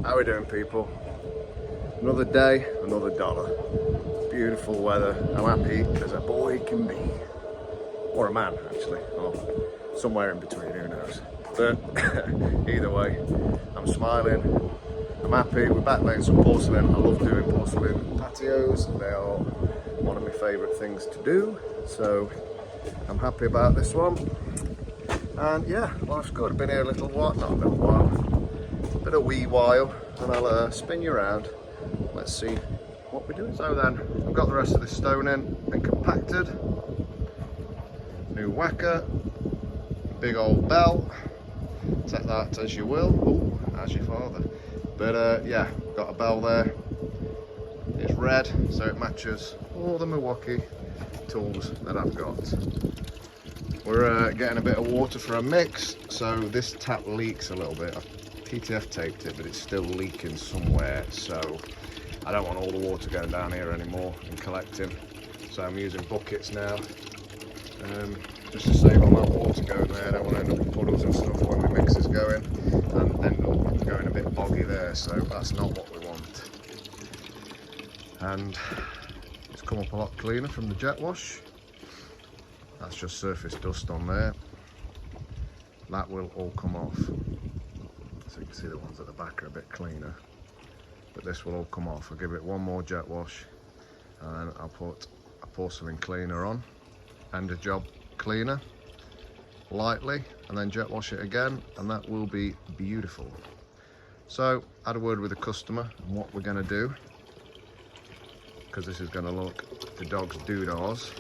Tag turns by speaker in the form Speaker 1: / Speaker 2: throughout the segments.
Speaker 1: How we doing, people? Another day, another dollar. Beautiful weather. I'm happy as a boy can be. Or a man, actually. Or somewhere in between, who knows. But either way, I'm smiling. I'm happy. We're back laying some porcelain. I love doing porcelain patios. They are one of my favourite things to do. So I'm happy about this one. And yeah, life's good. I've been here a little while, not a little while, but a wee while, and I'll spin you around. Let's see what we're doing. So then, I've got the rest of this stone in, been compacted, new whacker, big old bell, take that as you will. Ooh, as your father. But yeah, got a bell there. It's red, so it matches all the Milwaukee tools that I've got. We're getting a bit of water for a mix, so this tap leaks a little bit. I've PTF taped it, but it's still leaking somewhere, so I don't want all the water going down here anymore and collecting. So I'm using buckets now, just to save all that water going there. I don't want to end up with puddles and stuff when the mix is going, and end up going a bit boggy there, so that's not what we want. And it's come up a lot cleaner from the jet wash. That's just surface dust on there. That will all come off. So you can see the ones at the back are a bit cleaner. But this will all come off. I'll give it one more jet wash, and then I'll put a porcelain cleaner on and a job cleaner lightly, and then jet wash it again, and that will be beautiful. So I had a word with the customer on what we're going to do, because this is going to look the dog's doodahs.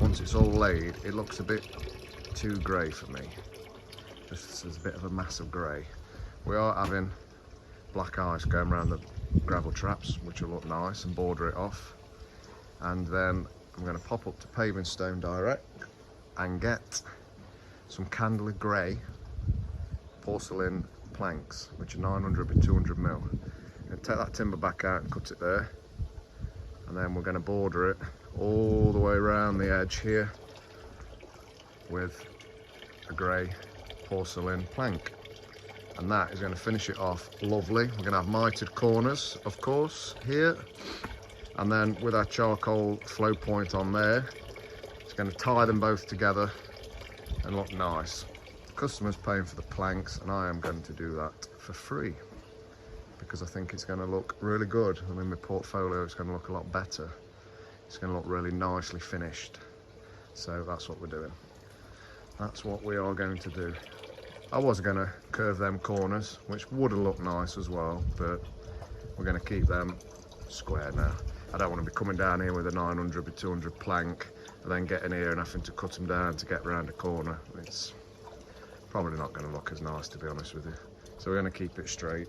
Speaker 1: Once it's all laid, it looks a bit too grey for me. Just as a bit of a mass of grey. We are having black ice going around the gravel traps, which will look nice, and border it off. And then I'm going to pop up to paving stone direct and get some candle grey porcelain planks, which are 900 by 200 mil. And take that timber back out and cut it there. And then we're going to border it all the way around the edge here with a grey porcelain plank, and that is going to finish it off lovely. We're going to have mitered corners, of course, here, and then with our charcoal flow point on there, it's going to tie them both together and look nice. The customer's paying for the planks, and I am going to do that for free because I think it's going to look really good, and in my portfolio it's going to look a lot better. It's going to look really nicely finished. So that's what we're doing. That's what we are going to do. I was going to curve them corners, which would have looked nice as well, but we're going to keep them square now. I don't want to be coming down here with a 900 by 200 plank and then getting here and having to cut them down to get around a corner. It's probably not going to look as nice, to be honest with you. So we're going to keep it straight.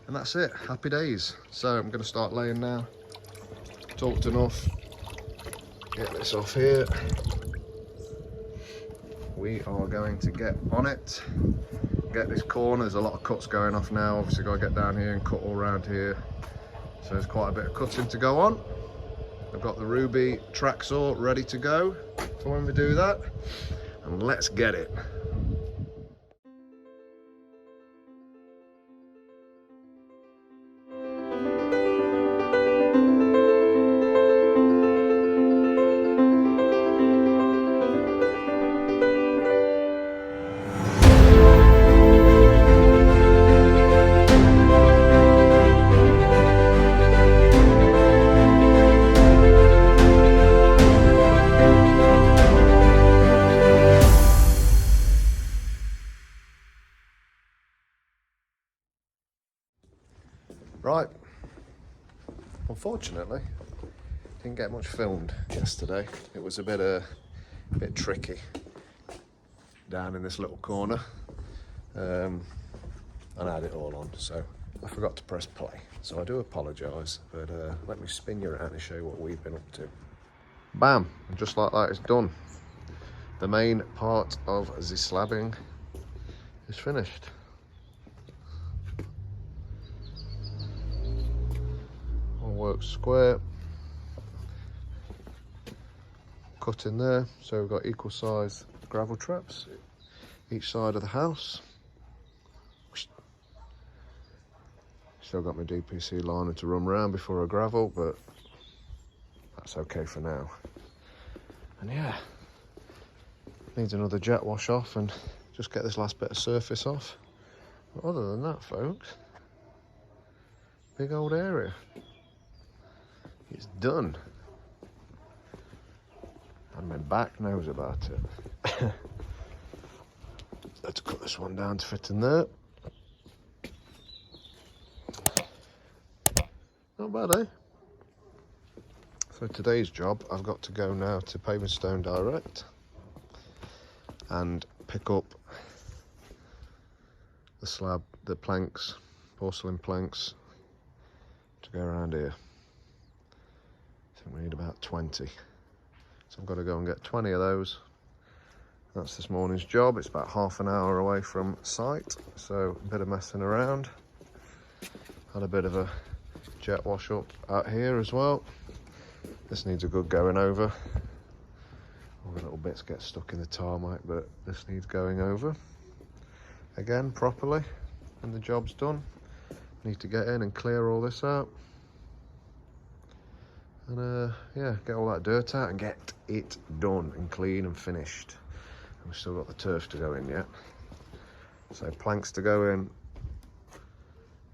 Speaker 1: And that's it. Happy days. So I'm going to start laying now. Talked enough. Get this off here. We are going to get on it. Get this corner. There's a lot of cuts going off now. Obviously got to get down here and cut all around here. So there's quite a bit of cutting to go on. I've got the Ruby track saw ready to go for when we do that. And let's get it. Right, unfortunately, didn't get much filmed yesterday. It was a bit tricky down in this little corner, and I had it all on, so I forgot to press play. So I do apologise, but let me spin you around and show you what we've been up to. Bam, and just like that, it's done. The main part of the slabbing is finished. Works square, cut in there, so we've got equal size gravel traps each side of the house. Still got my DPC liner to run around before I gravel, but that's okay for now. And yeah, needs another jet wash off and just get this last bit of surface off. But other than that, folks, big old area. It's done. And my back knows about it. Let's cut this one down to fit in there. Not bad, eh? So today's job, I've got to go now to Paving Stone Direct and pick up the slab, the planks, porcelain planks, to go around here. I think we need about 20. So I've got to go and get 20 of those. That's this morning's job. It's about half an hour away from site, so a bit of messing around. Had a bit of a jet wash up out here as well. This needs a good going over. All the little bits get stuck in the tarmac, but this needs going over again properly, and the job's done. Need to get in and clear all this out, and yeah, get all that dirt out and get it done and clean and finished. And we've still got the turf to go in yet, so planks to go in,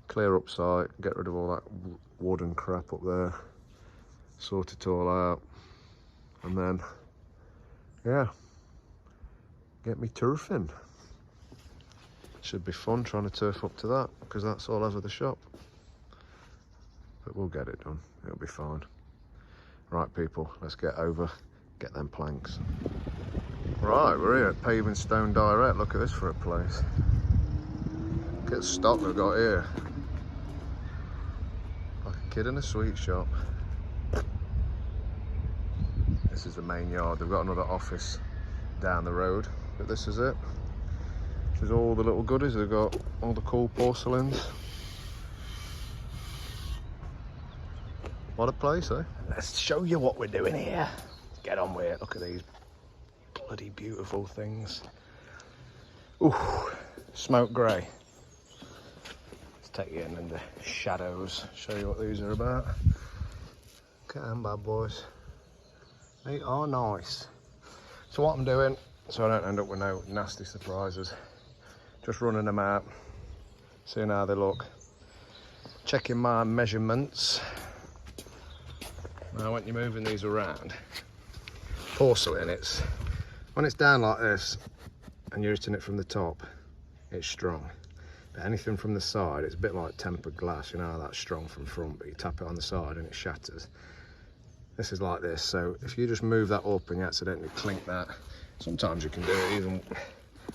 Speaker 1: clear up site, get rid of all that wood and crap up there, sort it all out, and then yeah, get me turfing. Should be fun trying to turf up to that, because that's all over the shop. But we'll get it done, it'll be fine. Right people, let's get over, get them planks. Right, we're here at Paving Stone Direct. Look at this for a place. Look at the stock we've got here. Like a kid in a sweet shop. This is the main yard. They've got another office down the road, but this is it. This is all the little goodies. They've got all the cool porcelains. What a place, eh? Let's show you what we're doing here. Get on with it. Look at these bloody beautiful things. Ooh, smoke grey. Let's take you in the shadows, show you what these are about. Look at them bad boys. They are nice. So what I'm doing, so I don't end up with no nasty surprises, just running them out, seeing how they look, checking my measurements. Now when you're moving these around, porcelain, when it's down like this and you're hitting it from the top, it's strong. But anything from the side, it's a bit like tempered glass. You know how that's strong from front, but you tap it on the side and it shatters. This is like this, so if you just move that up and you accidentally clink that, sometimes you can do it even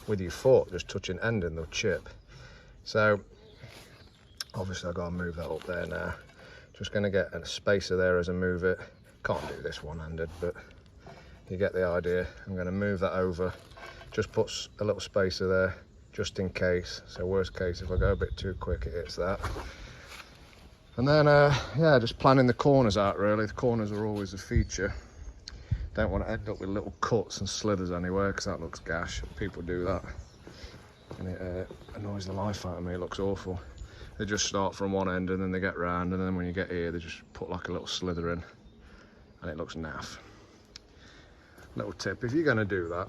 Speaker 1: with your foot, just touching end and they'll chip. So obviously I've got to move that up there now. Just going to get a spacer there as I move it. Can't do this one-handed, but you get the idea. I'm going to move that over, just put a little spacer there just in case. So worst case, if I go a bit too quick, it hits that. And then yeah, just planning the corners out really. The corners are always a feature. Don't want to end up with little cuts and slithers anywhere, because that looks gash. People do that and it annoys the life out of me. It looks awful. They just start from one end and then they get round, and then when you get here they just put like a little slither in and it looks naff. Little tip, if you're going to do that,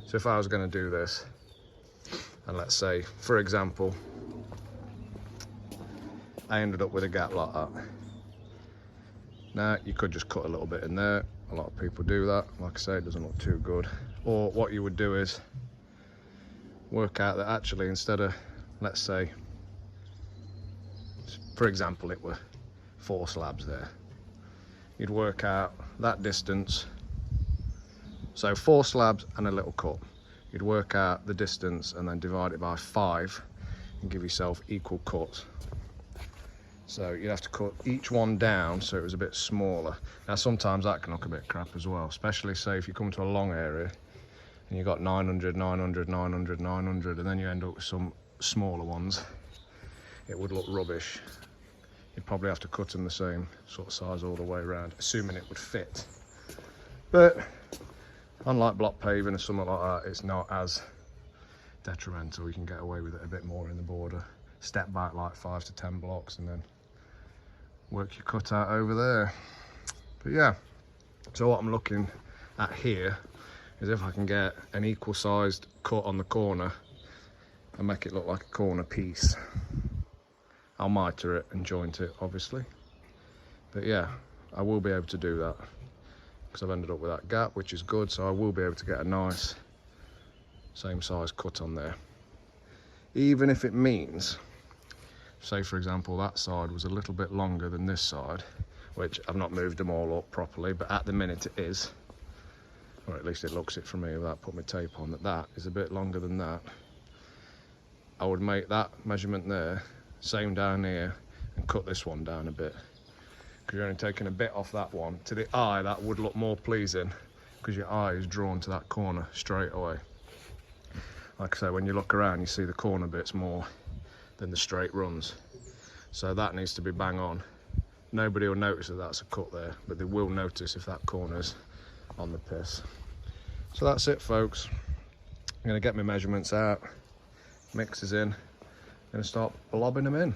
Speaker 1: so if I was going to do this, and let's say for example I ended up with a gap like that, now you could just cut a little bit in there. A lot of people do that. Like I say, it doesn't look too good. Or what you would do is work out that actually instead of, let's say for example it were 4 slabs there, you'd work out that distance, so 4 slabs and a little cut. You'd work out the distance and then divide it by 5 and give yourself equal cuts. So you'd have to cut each one down so it was a bit smaller. Now sometimes that can look a bit crap as well, especially say if you come to a long area and you've got 900, 900, 900, 900, and then you end up with some smaller ones. It would look rubbish. You'd probably have to cut them the same sort of size all the way around, assuming it would fit. But unlike block paving or something like that, it's not as detrimental. You can get away with it a bit more in the border. step back like 5 to 10 blocks and then work your cutout over there. But yeah, so what I'm looking at here is if I can get an equal sized cut on the corner and make it look like a corner piece. I'll mitre it and joint it, obviously. But yeah, I will be able to do that because I've ended up with that gap, which is good. So I will be able to get a nice same size cut on there. Even if it means, say for example, that side was a little bit longer than this side, which I've not moved them all up properly, but at the minute it is, or at least it looks it for me without putting my tape on, that is a bit longer than that. I would make that measurement there, same down here, and cut this one down a bit. Because you're only taking a bit off that one. To the eye, that would look more pleasing because your eye is drawn to that corner straight away. Like I say, when you look around, you see the corner bits more than the straight runs. So that needs to be bang on. Nobody will notice that that's a cut there, but they will notice if that corner's on the piss. So that's it, folks. I'm gonna get my measurements out, mixers in, gonna start blobbing them in.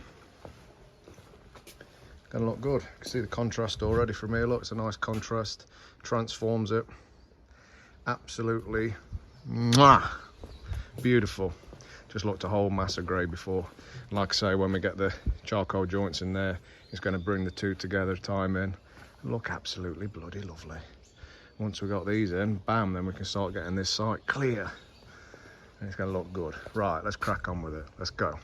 Speaker 1: Gonna look good. You can see the contrast already from here. Look, it's a nice contrast, transforms it. Absolutely mwah, beautiful. Just looked a whole mass of grey before. Like I say, when we get the charcoal joints in there, it's going to bring the two together, time in, and look absolutely bloody lovely. Once we've got these in, bam, then we can start getting this site clear. And it's going to look good. Right, let's crack on with it. Let's go.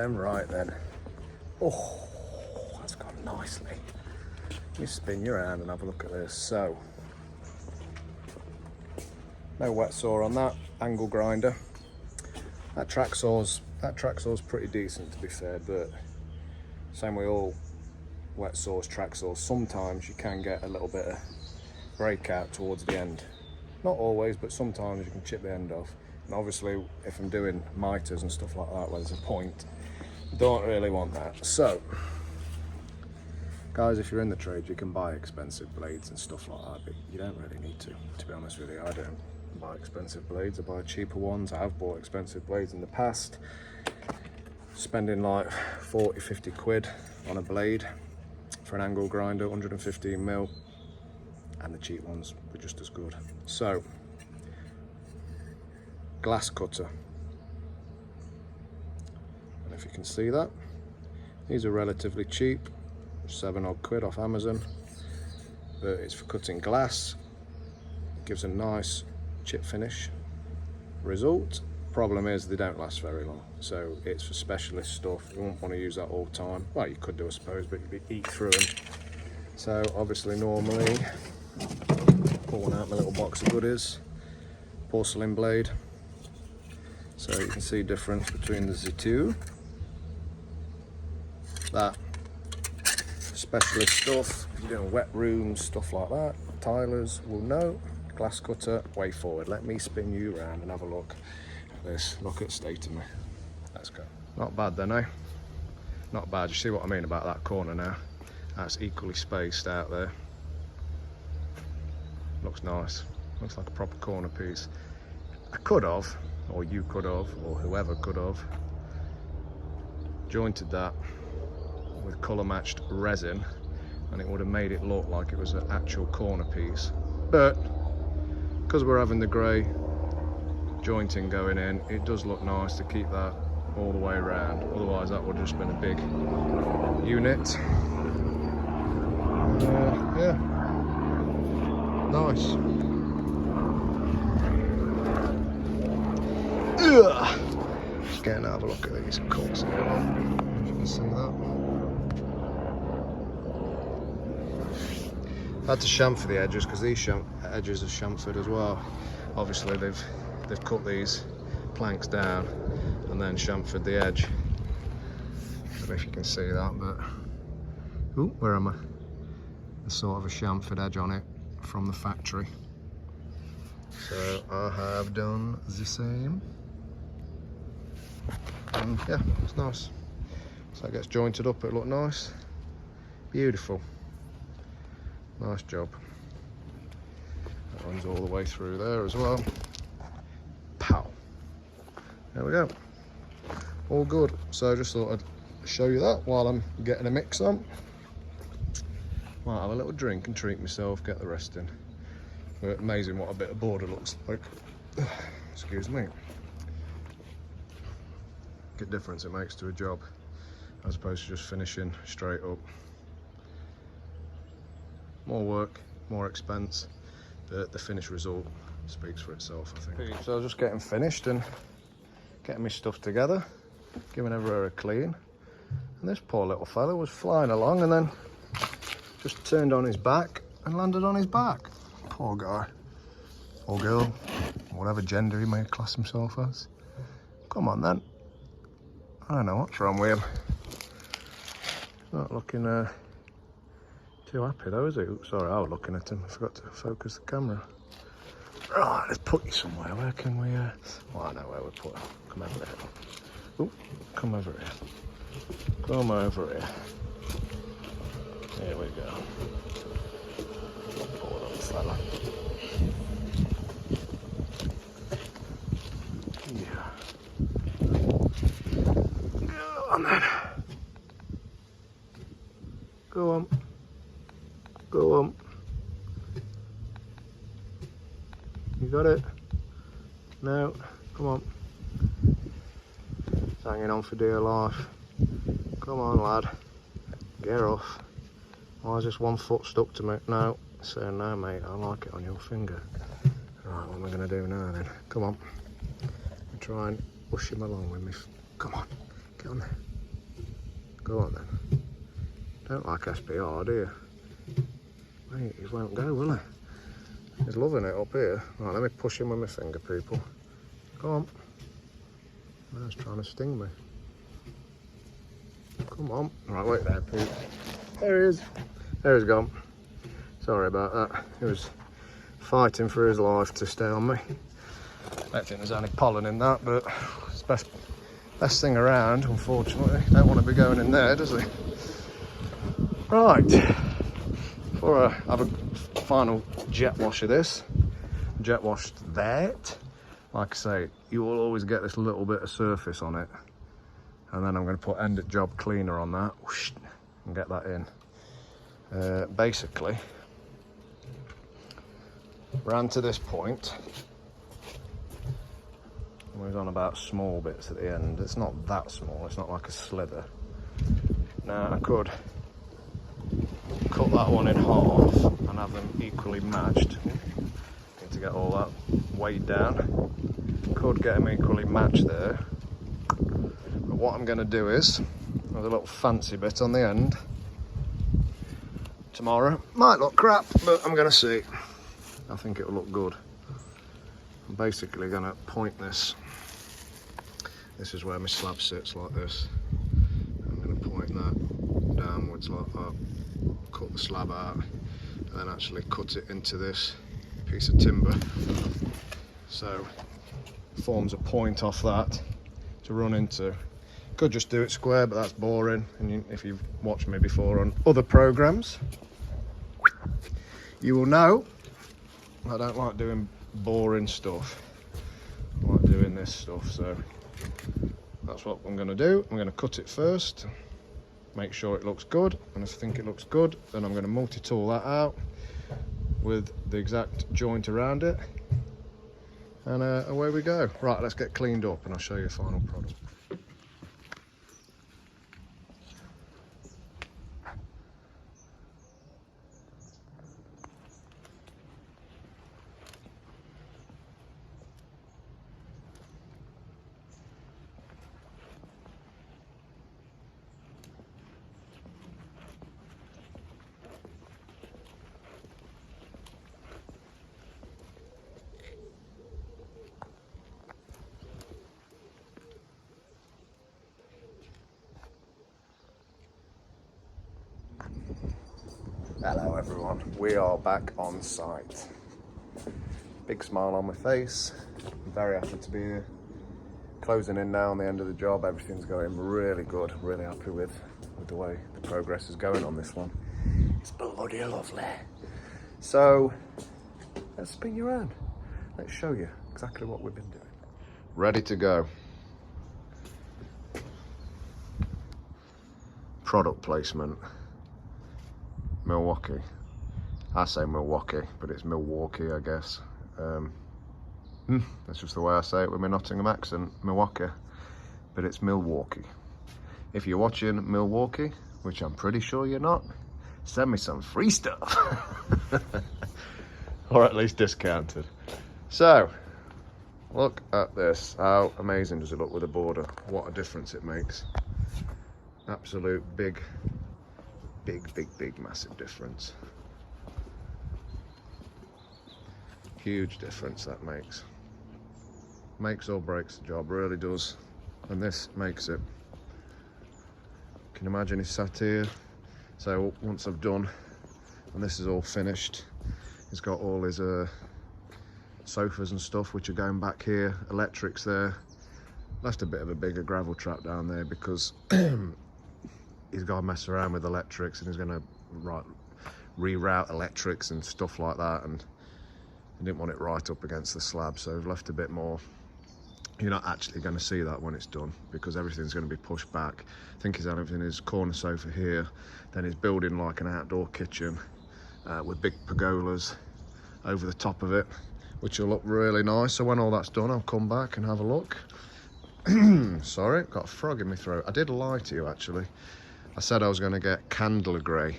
Speaker 1: Right then. Oh, that's gone nicely. You spin your hand and have a look at this. So, no wet saw on that, angle grinder. That track saw's pretty decent, to be fair, but same with all wet saws, track saws. Sometimes you can get a little bit of breakout towards the end. Not always, but sometimes you can chip the end off. And obviously, if I'm doing miters and stuff like that, where there's a point, don't really want that. So, guys, if you're in the trade, you can buy expensive blades and stuff like that, but you don't really need to be honest with you. I don't buy expensive blades, I buy cheaper ones. I have bought expensive blades in the past, spending like 40, 50 quid on a blade for an angle grinder, 115 mil, and the cheap ones were just as good. So, glass cutter. And if you can see that, these are relatively cheap, 7 odd quid off Amazon, but it's for cutting glass. It gives a nice chip finish result. Problem is they don't last very long, so it's for specialist stuff. You won't want to use that all the time. Well, you could do, I suppose, but you'd eat through them. So obviously normally, pulling out my little box of goodies, porcelain blade. So you can see difference between the two. That specialist stuff, if you're doing wet rooms, stuff like that, tilers will know. Glass cutter, way forward. Let me spin you around and have a look at this. Look at the state of me. Let's go. Not bad then, eh? Not bad. You see what I mean about that corner now? That's equally spaced out there. Looks nice. Looks like a proper corner piece. I could have, or you could have, or whoever could have, jointed that with colour matched resin, and it would have made it look like it was an actual corner piece. But because we're having the grey jointing going in, it does look nice to keep that all the way around. Otherwise that would have just been a big unit. Yeah, nice. Just getting to have a look at these cuts here. If you can see that. had to chamfer the edges because these edges are chamfered as well. Obviously they've cut these planks down and then chamfered the edge. I don't know if you can see that, but ooh, where am I? There's sort of a chamfered edge on it from the factory. So I have done the same. And yeah, it's nice. So it gets jointed up, it'll look nice. Beautiful. Nice job. That runs all the way through there as well. Pow. There we go. All good. So I just thought I'd show you that while I'm getting a mix on. Might have a little drink and treat myself, get the rest in. But amazing what a bit of border looks like. Excuse me. What difference it makes to a job as opposed to just finishing straight up. More work, more expense, but the finished result speaks for itself, I think. So I was just getting finished and getting my stuff together, giving everywhere a clean, and this poor little fella was flying along and then just turned on his back and landed on his back. Poor guy, or girl, whatever gender he may class himself as. Come on then. I don't know what's wrong with him. Not looking too happy though, is he? Oops, sorry, I was looking at him. I forgot to focus the camera. Right, let's put you somewhere. Where can we... Well, I know where we put him. Come over here. Ooh, come over here. Come over here. Here we go. Poor little fella. Yeah. Go on then. Go on. Go on. You got it? No. Come on. It's hanging on for dear life. Come on, lad. Get off. Why is this one foot stuck to me? No. Say no, mate. I like it on your finger. Right, what am I going to do now then? Come on. Try and push him along with me. Come on. Get on there. Go on then. Don't like SPR, do you? Mate, he won't go, will he? He's loving it up here. Right, let me push him with my finger, people. Go on. Oh, he's trying to sting me. Come on. Right, wait there, Pete. There he is. There he's gone. Sorry about that. He was fighting for his life to stay on me. I don't think there's any pollen in that, but it's best thing around, unfortunately. Don't want to be going in there, does he? Right. Before I have a final jet wash of this, jet washed that, like I say, you will always get this little bit of surface on it, and then I'm going to put end at job cleaner on that, whoosh, and get that in. Basically, ran to this point, and was on about small bits at the end. It's not that small, it's not like a slither. Now I could cut that one in half and have them equally matched. Need to get all that weighed down. Could get them equally matched there. But what I'm going to do is, there's a little fancy bit on the end. Tomorrow, might look crap, but I'm going to see. I think it'll look good. I'm basically going to point this. This is where my slab sits, like this. I'm going to point that downwards like that. Cut the slab out and then actually cut it into this piece of timber, so forms a point off that to run into. Could just do it square, but that's boring, and if you've watched me before on other programs you will know I don't like doing boring stuff. I like doing this stuff, so that's what I'm going to do. I'm going to cut it first, make sure it looks good, and if I think it looks good, then I'm going to multi-tool that out with the exact joint around it, and away we go. Right, let's get cleaned up and I'll show you the final product. Hello everyone, we are back on site. Big smile on my face, I'm very happy to be here. Closing in now on the end of the job, everything's going really good, really happy with the way the progress is going on this one. It's bloody lovely. So, let's spin you around. Let's show you exactly what we've been doing. Ready to go. Product placement. Milwaukee. I say Milwaukee, but it's Milwaukee, I guess. That's just the way I say it with my Nottingham accent, Milwaukee. But it's Milwaukee. If you're watching Milwaukee, which I'm pretty sure you're not, send me some free stuff. Or at least discounted. So, look at this. How amazing does it look with a border? What a difference it makes. Absolute big, massive difference. Huge difference that makes. Makes or breaks the job, really does. And this makes it. Can you imagine he's sat here? So once I've done, and this is all finished, he's got all his sofas and stuff which are going back here, electrics there. Left a bit of a bigger gravel trap down there because he's got to mess around with electrics and he's going to reroute electrics and stuff like that, and I didn't want it right up against the slab, so I've left a bit more. You're not actually going to see that when it's done because everything's going to be pushed back. I think he's having his corner sofa here, then he's building like an outdoor kitchen with big pergolas over the top of it, which will look really nice. So when all that's done, I'll come back and have a look. Sorry, got a frog in my throat. I did lie to you actually. I said I was going to get candle grey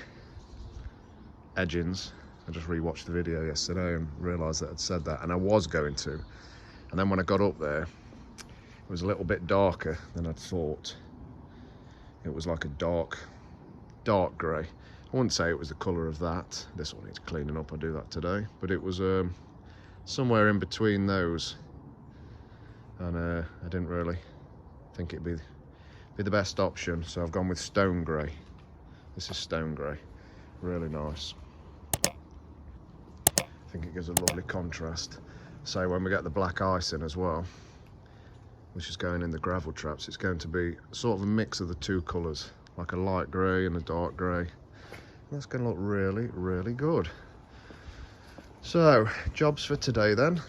Speaker 1: edgings. I just rewatched the video yesterday and realised that I'd said that, and I was going to. And then when I got up there, it was a little bit darker than I'd thought. It was like a dark grey. I wouldn't say it was the colour of that. This one needs cleaning up, I'll do that today. But it was somewhere in between those. And I didn't really think it'd be the best option, so I've gone with stone grey. This is stone grey, really nice. I think it gives a lovely contrast. So when we get the black ice in as well, which is going in the gravel traps, it's going to be sort of a mix of the two colours, like a light grey and a dark grey. That's going to look really, really good. So, jobs for today then.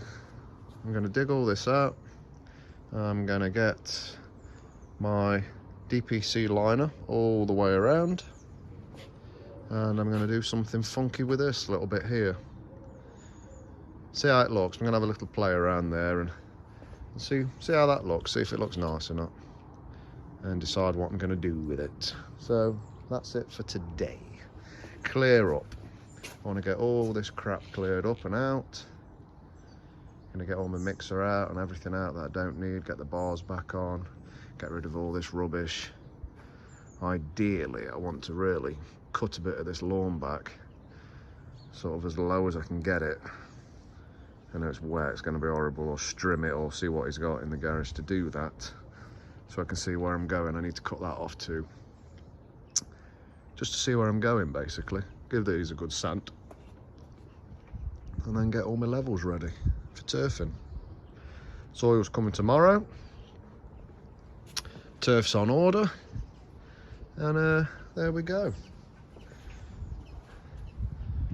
Speaker 1: I'm going to dig all this out. I'm going to get my DPC liner all the way around, and I'm going to do something funky with this a little bit here. See how it looks. I'm going to have a little play around there and see how that looks, see if it looks nice or not, and decide what I'm going to do with it. So that's it for today. Clear up. I want to get all this crap cleared up and out. I'm going to get all my mixer out and everything out that I don't need, get the bars back on, get rid of all this rubbish. Ideally, I want to really cut a bit of this lawn back, sort of as low as I can get it. I know it's wet, it's going to be horrible, or strim it, or see what he's got in the garage to do that, so I can see where I'm going. I need to cut that off too, just to see where I'm going basically. Give these a good sand, and then get all my levels ready for turfing. Soil's coming tomorrow, turf's on order, and there we go.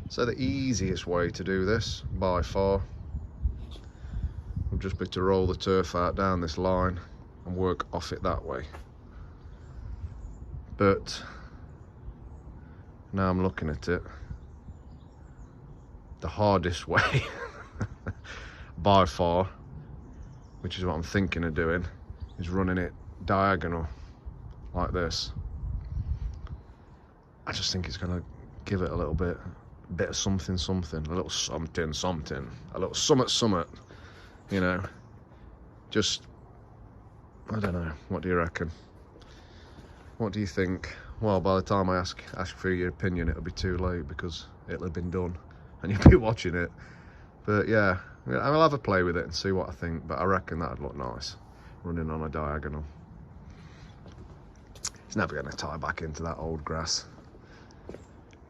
Speaker 1: So the easiest way to do this by far would just be to roll the turf out down this line and work off it that way. But now I'm looking at it, the hardest way by far, which is what I'm thinking of doing, is running it diagonal like this. I just think it's going to give it a little bit of something, a little something, a little summit, you know. Just, I don't know, what do you reckon? What do you think? Well, by the time I ask for your opinion, it'll be too late because it'll have been done and you'll be watching it. But yeah, I'll have a play with it and see what I think, but I reckon that'd look nice, running on a diagonal. It's never going to tie back into that old grass.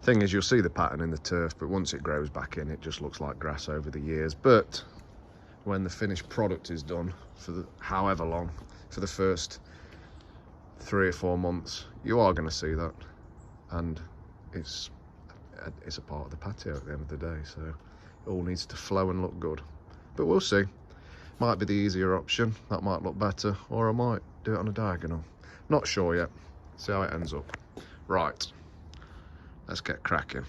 Speaker 1: Thing is, you'll see the pattern in the turf, but once it grows back in, it just looks like grass over the years. But when the finished product is done, for however long, for the first 3 or 4 months, you are going to see that, and it's a part of the patio at the end of the day, so it all needs to flow and look good. But we'll see. Might be the easier option, that might look better, or I might do it on a diagonal. Not sure yet. See how it ends up. Right, let's get cracking.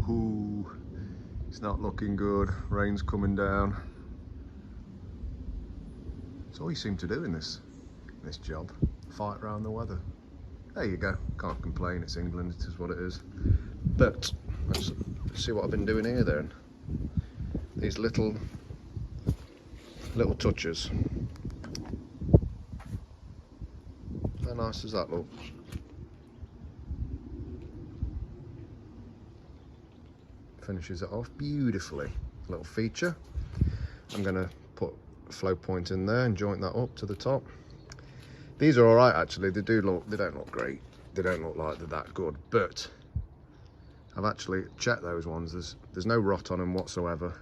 Speaker 1: Ooh, it's not looking good. Rain's coming down. It's all you seem to do in this job. Fight around the weather. There you go. Can't complain. It's England. It is what it is. But let's see what I've been doing here then. These little touches. How nice does that look? Finishes it off beautifully. Little feature. I'm going to put a flow point in there and joint that up to the top. These are all right actually. They don't look great. They don't look like they're that good, but I've actually checked those ones. There's no rot on them whatsoever.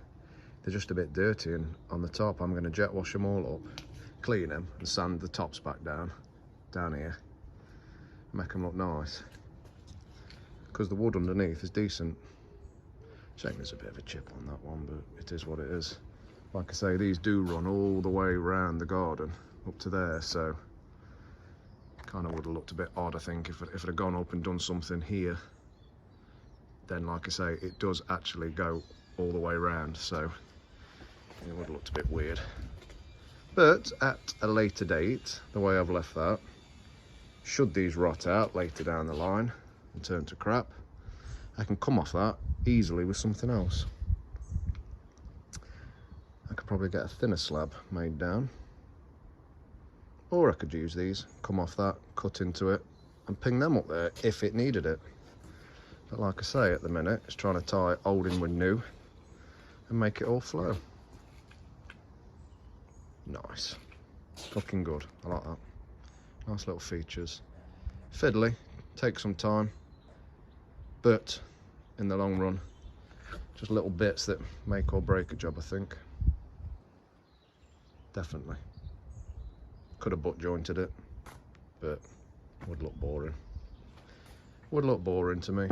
Speaker 1: They're just a bit dirty, and on the top I'm going to jet wash them all up, clean them and sand the tops back down here, make them look nice, because the wood underneath is decent. Shame there's a bit of a chip on that one, but it is what it is. Like I say, these do run all the way around the garden up to there, so kind of would have looked a bit odd, I think, if it had gone up and done something here. Then, like I say, it does actually go all the way around, so it would have looked a bit weird. But at a later date, the way I've left that, should these rot out later down the line and turn to crap, I can come off that easily with something else. I could probably get a thinner slab made down, or I could use these, come off that, cut into it and ping them up there if it needed it. But like I say, at the minute it's trying to tie old in with new and make it all flow. Nice, looking good. I like that. Nice little features. Fiddly, takes some time, but in the long run, just little bits that make or break a job, I think. Definitely. Could have butt jointed it, but would look boring. Would look boring to me.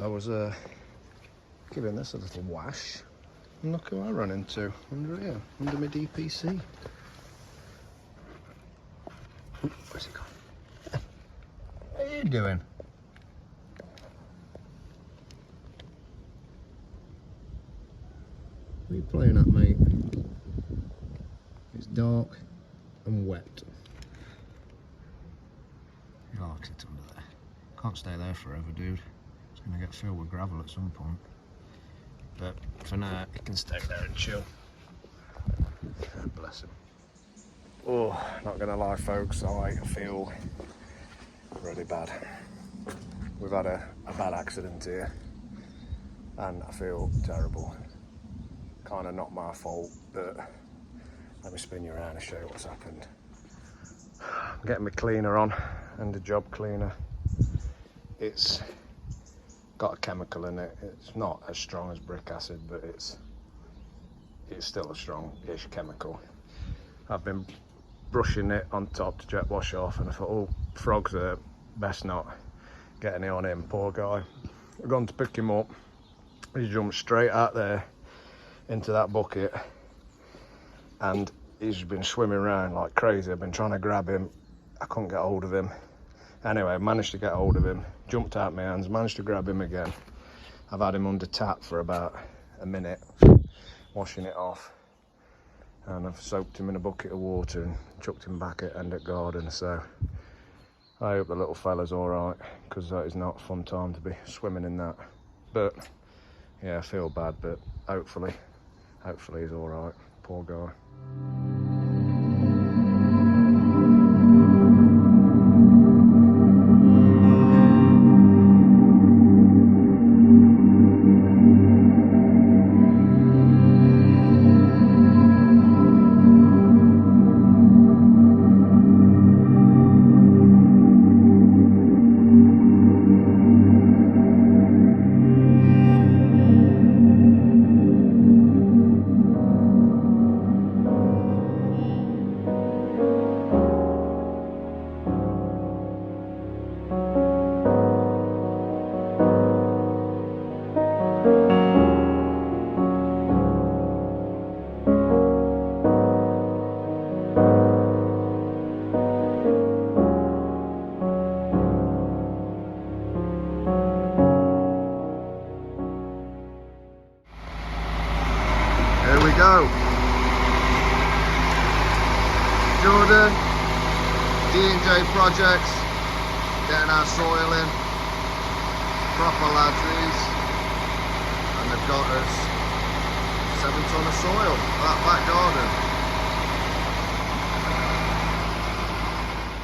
Speaker 1: I was giving this a little wash, and look who I ran into under here, under my DPC. Ooh, where's he gone? What are you doing? What are you playing at, mate? It's dark and wet. relax it under there. Can't stay there forever, dude. It's going to get filled with gravel at some point. But for now, it can stay there and chill. Bless him. Oh, not going to lie, folks, I feel really bad. We've had a bad accident here, and I feel terrible. Kind of not my fault, but let me spin you around and show you what's happened. I'm getting my cleaner on, and the job cleaner. It's got a chemical in it. It's not as strong as brick acid, but it's still a strong-ish chemical. I've been brushing it on top to jet wash off, and I thought, oh, frogs are best not get any on him, poor guy. I've gone to pick him up. He jumped straight out there into that bucket, and he's been swimming around like crazy. I've been trying to grab him. I couldn't get hold of him. Anyway, I managed to get hold of him, jumped out my hands, managed to grab him again. I've had him under tap for about a minute, washing it off, and I've soaked him in a bucket of water and chucked him back at end at garden. So I hope the little fella's all right, because that is not a fun time to be swimming in that. But yeah, I feel bad, but hopefully he's all right. Poor guy. Here we go. Jordan, D&J Projects, getting our soil in. Proper lads these. And they've got us 7 ton of soil for that back garden.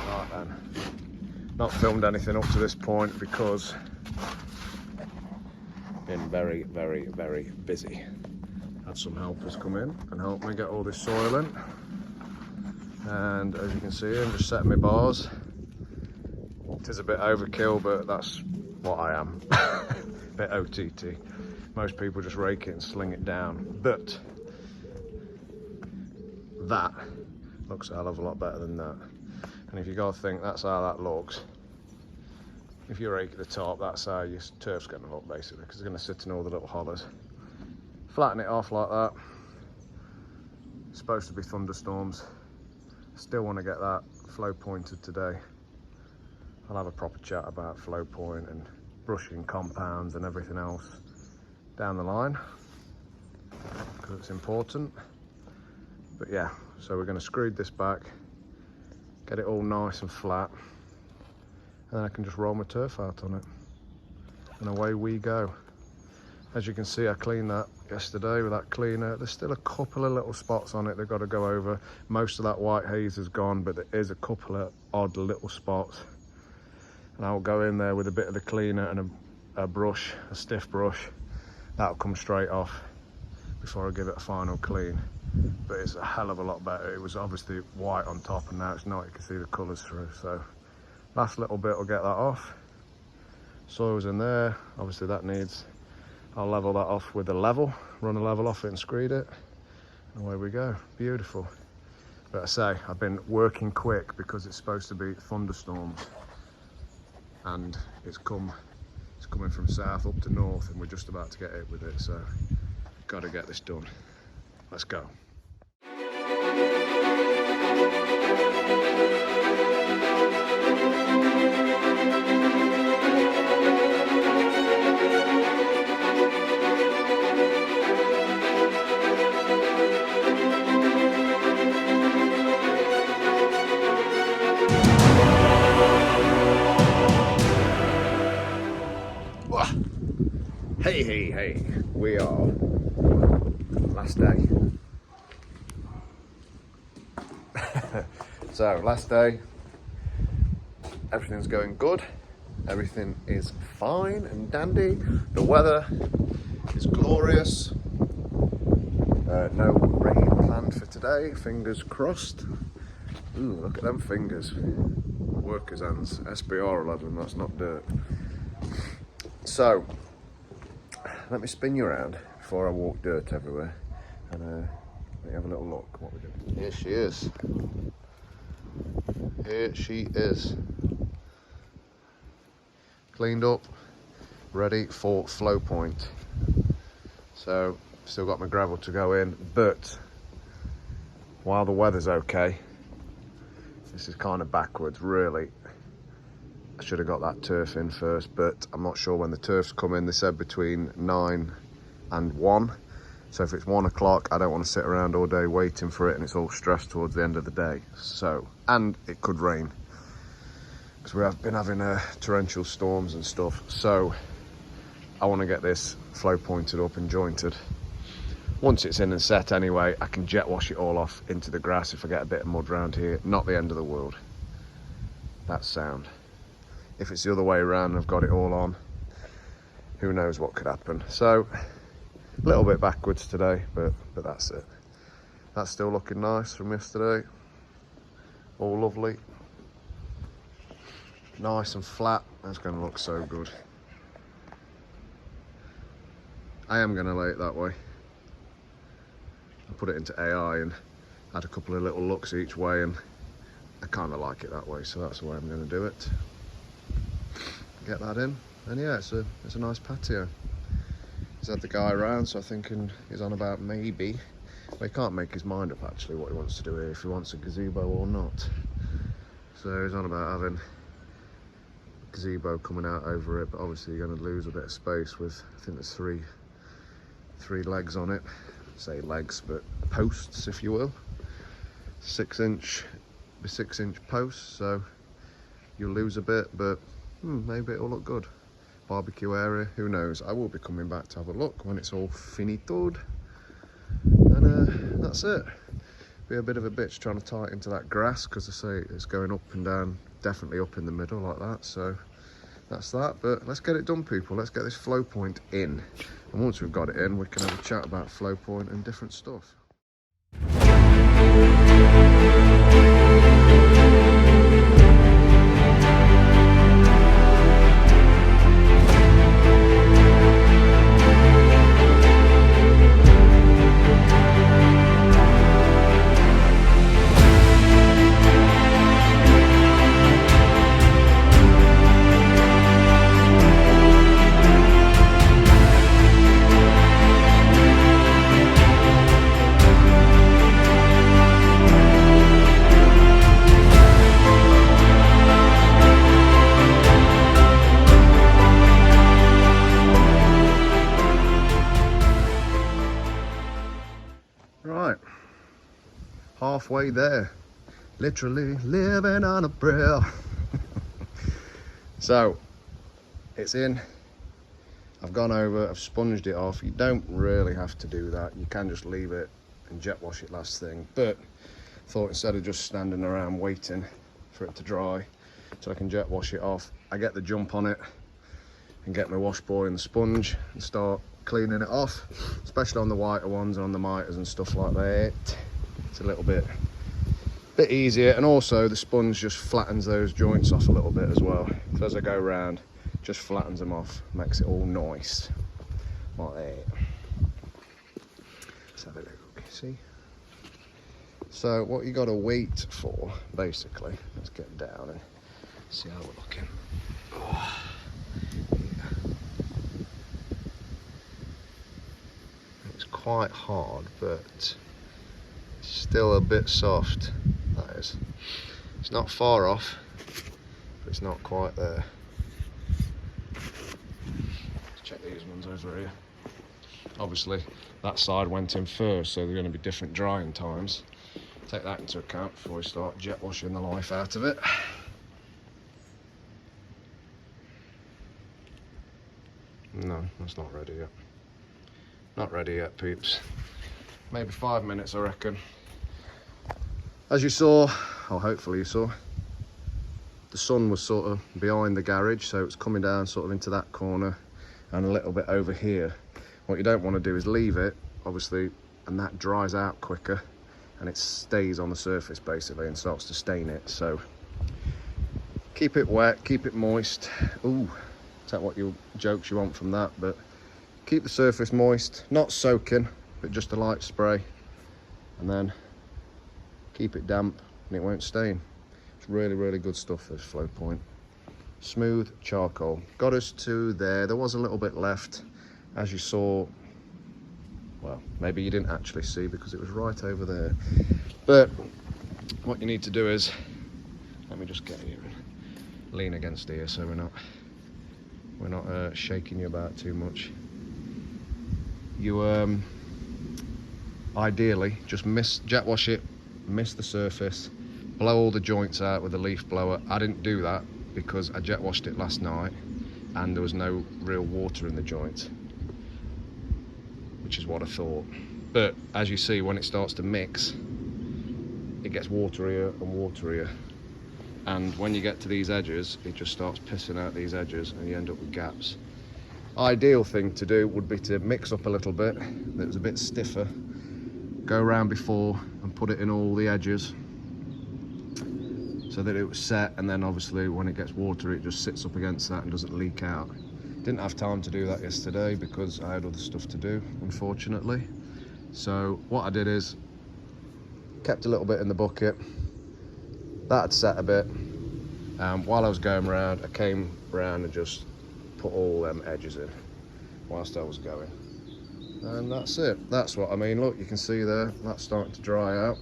Speaker 1: Right then. Not filmed anything up to this point because been very, very, very busy. Had some helpers come in and help me get all this soil in, and as you can see, I'm just setting my bars. It is a bit overkill, but that's what I am. Bit OTT. Most people just rake it and sling it down, but that looks a hell of a lot better than that. And if you gotta think that's how that looks, if you rake at the top, that's how your turf's going to look basically, because it's going to sit in all the little hollows. Flatten it off like that. It's supposed to be thunderstorms. Still want to get that flow pointed today. I'll have a proper chat about flow point and brushing compounds and everything else down the line, because it's important. But yeah, so we're going to screed this back, get it all nice and flat, and then I can just roll my turf out on it, and away we go. As you can see, I cleaned that yesterday with that cleaner. There's still a couple of little spots on it they've got to go over. Most of that white haze is gone, but there is a couple of odd little spots. And I'll go in there with a bit of the cleaner and a brush, a stiff brush. That'll come straight off before I give it a final clean. But it's a hell of a lot better. It was obviously white on top, and now it's not. You can see the colours through. So last little bit will get that off. Soil's in there. Obviously that needs, I'll level that off with a level, run a level off it and screed it, and away we go. Beautiful. But I say, I've been working quick because it's supposed to be thunderstorms, and it's coming from south up to north, and we're just about to get hit with it, so got to get this done. Let's go. Hey, we are last day. So, last day, everything's going good, everything is fine and dandy, the weather is glorious, no rain planned for today, fingers crossed. Ooh, look at them fingers, workers' hands, SBR 11, that's not dirt. So, let me spin you around before I walk dirt everywhere, and let me have a little look what we're doing. Here she is. Here she is. Cleaned up, ready for flow point. So, still got my gravel to go in, but while the weather's okay, this is kind of backwards, really. I should have got that turf in first, but I'm not sure when the turf's come in. They said between 9 and 1. So if it's 1 o'clock, I don't want to sit around all day waiting for it and it's all stressed towards the end of the day. So, and it could rain, because we have been having torrential storms and stuff. So I want to get this flow pointed up and jointed. Once it's in and set anyway, I can jet wash it all off into the grass if I get a bit of mud around here. Not the end of the world. That's sound. If it's the other way around and I've got it all on, who knows what could happen. So, a little bit backwards today, but that's it. That's still looking nice from yesterday. All lovely. Nice and flat. That's going to look so good. I am going to lay it that way. I put it into AI and had a couple of little looks each way, and I kind of like it that way, so that's the way I'm going to do it. Get that in, and yeah, it's a nice patio. He's had the guy around, so I'm thinking he's on about maybe, well, he can't make his mind up actually what he wants to do here, if he wants a gazebo or not. So he's on about having a gazebo coming out over it, but obviously you're going to lose a bit of space with, I think there's three legs on it. Say legs, but posts, if you will. 6-inch posts, so you'll lose a bit, but maybe it'll look good. Barbecue area, who knows. I will be coming back to have a look when it's all finitoed, and that's it. Be a bit of a bitch trying to tie it into that grass, because I say it's going up and down, definitely up in the middle like that, so that's that. But let's get it done, people. Let's get this flow point in, and once we've got it in, we can have a chat about flow point and different stuff. Right, halfway there, literally living on a prayer. So, it's in, I've gone over, I've sponged it off. You don't really have to do that, you can just leave it and jet wash it last thing, but I thought instead of just standing around waiting for it to dry so I can jet wash it off, I get the jump on it and get my wash boy and the sponge and start cleaning it off, especially on the whiter ones and on the miters and stuff like that. It's a little bit easier, and also the sponge just flattens those joints off a little bit as well. So as I go around, just flattens them off, makes it all nice like that. Let's have a look, see? So what you got to wait for, basically, let's get down and see how we're looking. Oh. Quite hard, but still a bit soft, that is. It's not far off, but it's not quite there. Let's check these ones over here. Obviously that side went in first, so they're going to be different drying times. Take that into account before we start jet washing the life out of it. No, that's not ready yet. Not ready yet, peeps. Maybe 5 minutes, I reckon. As you saw, or hopefully you saw, the sun was sort of behind the garage, so it's coming down sort of into that corner and a little bit over here. What you don't want to do is leave it, obviously, and that dries out quicker and it stays on the surface basically and starts to stain it. So keep it wet, keep it moist. Ooh, is that what jokes you want from that? But keep the surface moist, not soaking, but just a light spray, and then keep it damp and it won't stain. It's really, really good stuff, this Flow Point. Smooth charcoal. Got us to there. There was a little bit left, as you saw. Well, maybe you didn't actually see because it was right over there. But what you need to do is, let me just get here and lean against here so we're not shaking you about too much. You ideally just jet wash it, mist the surface, blow all the joints out with a leaf blower. I didn't do that because I jet washed it last night and there was no real water in the joint, which is what I thought. But as you see, when it starts to mix, it gets waterier and waterier, and when you get to these edges, it just starts pissing out these edges and you end up with gaps. Ideal thing to do would be to mix up a little bit that was a bit stiffer, go around before and put it in all the edges so that it was set, and then obviously when it gets water it just sits up against that and doesn't leak out. Didn't have time to do that yesterday because I had other stuff to do, unfortunately. So what I did is kept a little bit in the bucket. That had set a bit, and while I was going around I came around and just put all them edges in whilst I was going, and that's it. That's what I mean. Look, you can see there, that's starting to dry out.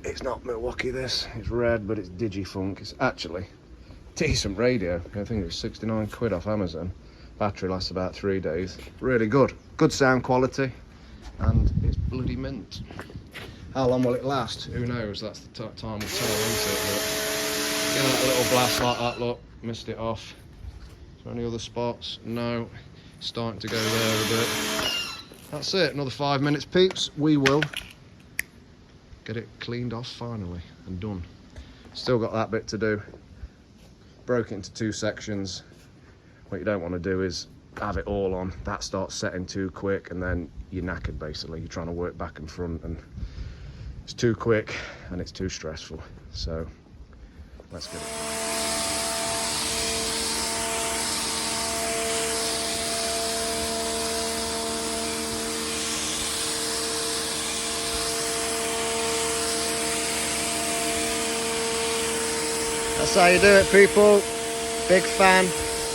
Speaker 1: It's not Milwaukee, this, it's red, but it's Digifunk. It's actually decent radio. I think it's 69 quid off Amazon. Battery lasts about 3 days. Really good sound quality, and it's bloody mint. How long will it last? Who knows? That's the time will tell, isn't it? But get that little blast like that, look, missed it off. Is there any other spots? No. Starting to go there a bit. That's it, another 5 minutes, peeps. We will get it cleaned off finally and done. Still got that bit to do. Broke it into 2 sections. What you don't want to do is have it all on. That starts setting too quick and then you're knackered basically. You're trying to work back and front and it's too quick and it's too stressful. So let's get it. That's how you do it, people. Big fan.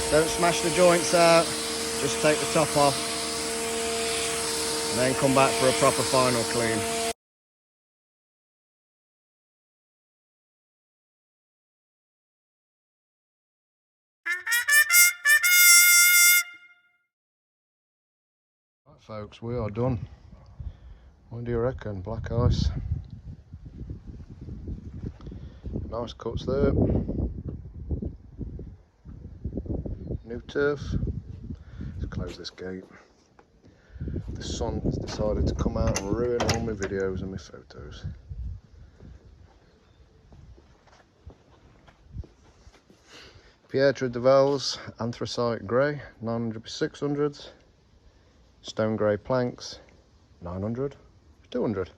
Speaker 1: Don't smash the joints out. Just take the top off. And then come back for a proper final clean. Right, folks, we are done. What do you reckon? Black ice. Nice cuts there. New turf. Let's close this gate. The sun has decided to come out and ruin all my videos and my photos. Pietra de Val's anthracite grey, 900 by 600s. Stone grey planks, 900, 200.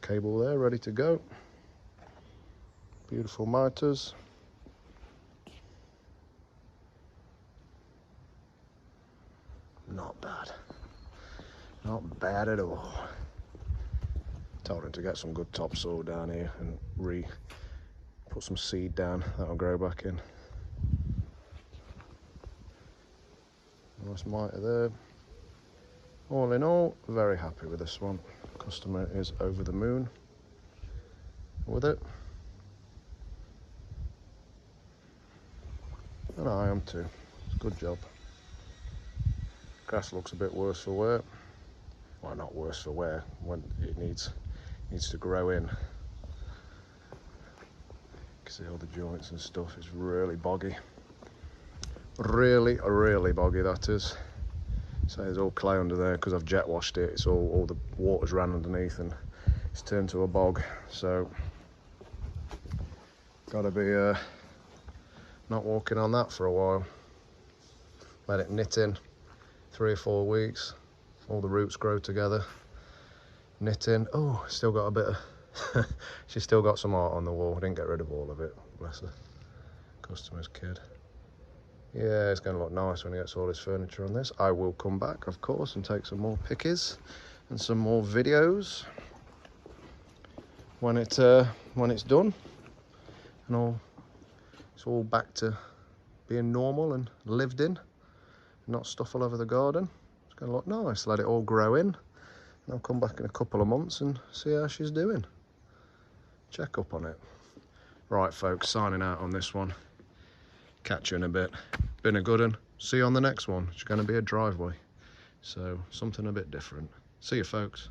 Speaker 1: Cable there, ready to go. Beautiful miters. Not bad. Not bad at all. Told him to get some good topsoil down here and put some seed down. That'll grow back in. Nice miter there. All in all, very happy with this one. Customer is over the moon with it. And I am too. Good job. Grass looks a bit worse for wear. Well, not worse for wear, when it needs Needs to grow in. You can see all the joints and stuff. It's really boggy. Really boggy, that is. So there's all clay under there because I've jet washed it. It's all the water's ran underneath and it's turned to a bog. So gotta be not walking on that for a while. Let it knit in 3 or 4 weeks. All the roots grow together. Knit in. Oh, still got a bit of she's still got some art on the wall. I didn't get rid of all of it, bless her. Customer's kid. Yeah, it's going to look nice when he gets all his furniture on this. I will come back, of course, and take some more pickies and some more videos when it's done and all. It's all back to being normal and lived in, not stuff all over the garden. It's going to look nice. Let it all grow in, and I'll come back in a couple of months and see how she's doing. Check up on it. Right, folks, signing out on this one. Catch you in a bit. Been a good one. See you on the next one. It's going to be a driveway, so something a bit different. See you, folks.